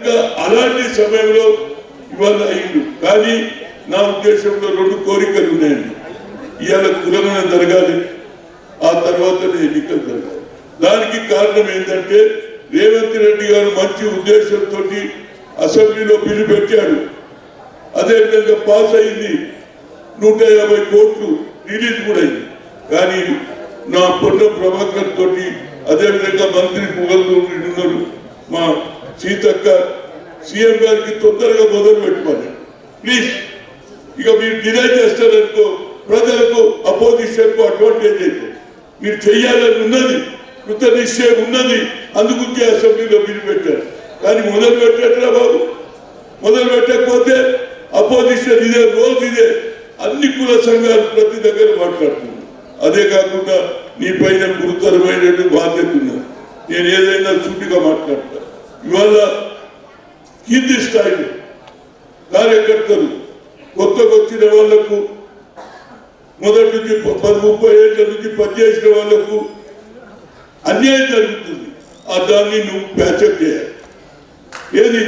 కనుక అలాంటి సమయంలో ఇవాళ అయింది. కానీ నా ఉద్దేశంలో 2 కోరికలు ఉన్నాయండి. ఇవాళ కులగణన జరగాలి, ఆ తర్వాత ఎన్నికలు జరగాలి. దానికి కారణం ఏంటంటే రేవంత్ రెడ్డి గారు మంచి ఉద్దేశంతో అసెంబ్లీలో బిల్లు పెట్టాడు. అదేవిధంగా పాస్ అయింది. 150 కోట్లు రిలీజ్ కూడా అయింది. కానీ నా పొన్నం ప్రభాకర్ తోటి అదేవిధంగా మంత్రి ఉన్నారు మా సీతక్క సీఎం గారికి తొందరగా మొదలు పెట్టుకోవాలి ప్లీజ్. ఇక మీరు డిలే చేస్తారనుకో ప్రజలకు అపోజిషన్ కు అడ్వాంటేజ్ అయితే మీరు చెయ్యాలని ఉన్నది, కృత నిశ్చయం ఉన్నది. అందుకుంటే అసెంబ్లీలో బిల్లు పెట్టారు. కానీ మొదలు పెట్టారా బాబు? మొదలు పెట్టకపోతే అపోజిషన్ ఇదే రోజు ఇదే అన్ని కుల సంఘాలు ప్రతి దగ్గర మాట్లాడుతున్నారు. అదే కాకుండా నీ పైన గురుతరమైన బాధ్యత ఉన్నది. నేను ఏదైనా సూటిగా మాట్లాడతా. ఇవాళ కింది స్థాయిలో కార్యకర్తలు కొత్తగా వచ్చిన వాళ్లకు మొదటి నుంచి 10-30 ఏళ్ల నుంచి పనిచేసిన వాళ్లకు అన్యాయం జరుగుతుంది. దాన్ని నువ్వు ప్యాచప్ చేయాలి. ఏది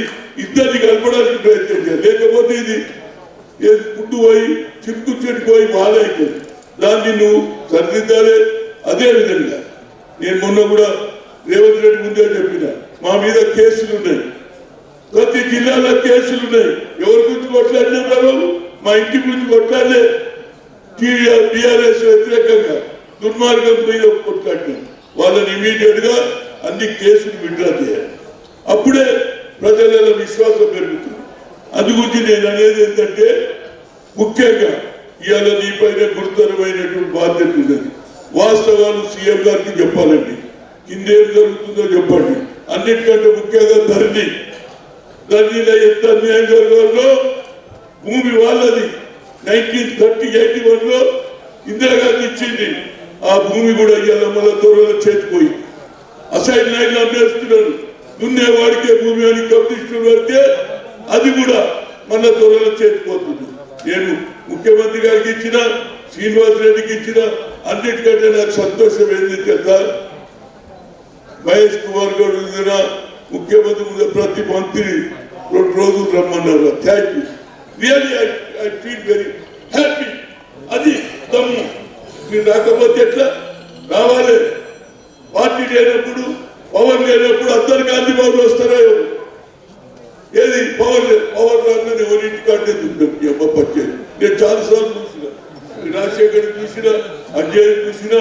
ఇద్దరిని కలపడానికి ప్రయత్నం చేయాలి. లేకపోతే ఇది పుట్టు పోయి చిక్కు చెట్టుపోయి బాధైతుంది. దాన్ని నువ్వు సరిదిద్దాలి. అదేవిధంగా నేను మొన్న కూడా రేవంత్ రెడ్డి ముందే చెప్పిన మా మీద కేసులు ఉన్నాయి. ప్రతి జిల్లాలో కేసులు ఉన్నాయి. ఎవరి గురించి కొట్లాడినా బాబు? మా ఇంటి గురించి కొట్లాడలే. టీఆర్ఎస్ వ్యతిరేకంగా దుర్మార్గం మీద కొట్లాడినాం. వాళ్ళని ఇమీడియట్ గా అన్ని కేసులు విత్డ్రా చేయాలి. అప్పుడే ప్రజలలో విశ్వాసం పెరుగుతుంది. అందుగురించి నేను అనేది ఏంటంటే ముఖ్యంగా ఇవాళ నీ పైన గురుతరమైనటువంటి బాధ్యత ఉన్నది. వాస్తవాలు సీఎం గారికి చెప్పాలండి. కిందేం జరుగుతుందో చెప్పండి. అన్నిటికంటే ముఖ్యంగా ధరణిలో ఎంత అన్యాయం జరగాలో భూమి వాళ్ళది 1930-81లో ఇందిరాగాంధీ ఇచ్చింది. ఆ భూమి కూడా ఇవాళ మన దొరల చేతిపోయింది. అసైడ్ లైన్లు అమ్మేస్తున్నారు. దున్నేవాడికే భూమి అని కమ్యూనిస్టులు పెడితే అది కూడా మన దొరల చేతిపోతుంది. నేను ముఖ్యమంత్రి గారికి ఇచ్చిన, శ్రీనివాస్ రెడ్డికి ఇచ్చిన, అన్నిటికంటే నాకు సంతోషం ఏంది తెలుసా? మహేష్ కుమార్ గౌడ్ ముఖ్యమంత్రి ముందు ప్రతి మంత్రి 2 రోజులు రమ్మన్నారు. Thank you, really I feel very happy. అది దమ్ము. మీరు రాకపోతే ఎట్లా రావాలి? పార్టీ లేనప్పుడు, పవర్ లేనప్పుడు అందరు గాంధీ బాబు వస్తారా? ఏది పవర్ రాగానే ఎవరింటికంటే అమ్మ పచ్చేది. నేను చాలాసార్లు చూసిన, రాజశేఖర్ చూసిన, అజయ్ చూసిన,